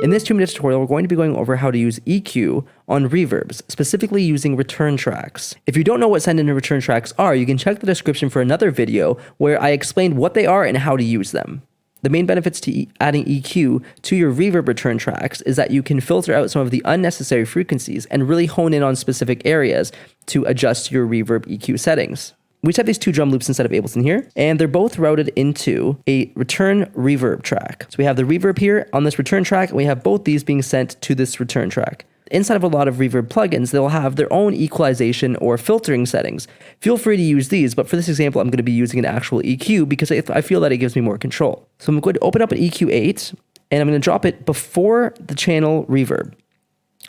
In this 2-minute tutorial, we're going to be going over how to use EQ on reverbs, specifically using return tracks. If you don't know what send and return tracks are, you can check the description for another video where I explained what they are and how to use them. The main benefits to adding EQ to your reverb return tracks is that you can filter out some of the unnecessary frequencies and really hone in on specific areas to adjust your reverb EQ settings. We just have these 2 drum loops instead of Ableton here, and they're both routed into a return reverb track. So we have the reverb here on this return track, and we have both these being sent to this return track. Inside of a lot of reverb plugins, they'll have their own equalization or filtering settings. Feel free to use these, but for this example, I'm going to be using an actual EQ because I feel that it gives me more control. So I'm going to open up an EQ8, and I'm going to drop it before the channel reverb.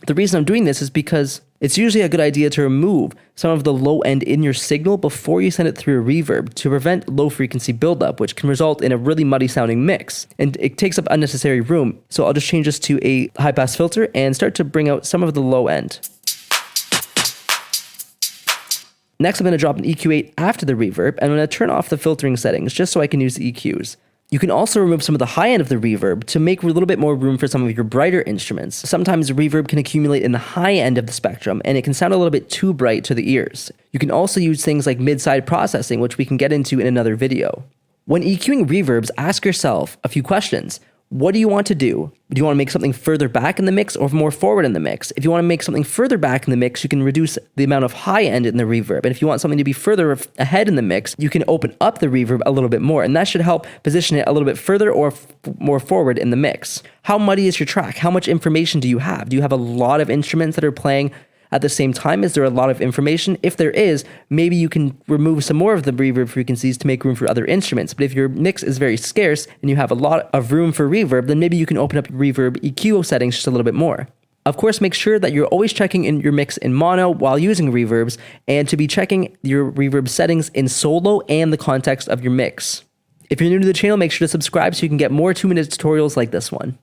The reason I'm doing this is because it's usually a good idea to remove some of the low end in your signal before you send it through a reverb to prevent low frequency buildup, which can result in a really muddy sounding mix. And it takes up unnecessary room. So I'll just change this to a high pass filter and start to bring out some of the low end. Next, I'm going to drop an EQ8 after the reverb, and I'm going to turn off the filtering settings just so I can use the EQs. You can also remove some of the high end of the reverb to make a little bit more room for some of your brighter instruments. Sometimes reverb can accumulate in the high end of the spectrum, and it can sound a little bit too bright to the ears. You can also use things like mid-side processing, which we can get into in another video. When EQing reverbs, ask yourself a few questions. What do you want to do? Do you want to make something further back in the mix or more forward in the mix? If you want to make something further back in the mix, you can reduce the amount of high end in the reverb. And if you want something to be further ahead in the mix, you can open up the reverb a little bit more. And that should help position it a little bit further or more forward in the mix. How muddy is your track? How much information do you have? Do you have a lot of instruments that are playing at the same time? Is there a lot of information? If there is, maybe you can remove some more of the reverb frequencies to make room for other instruments. But if your mix is very scarce and you have a lot of room for reverb, then maybe you can open up reverb EQ settings just a little bit more. Of course, make sure that you're always checking in your mix in mono while using reverbs, and to be checking your reverb settings in solo and the context of your mix. If you're new to the channel, make sure to subscribe so you can get more 2-minute tutorials like this one.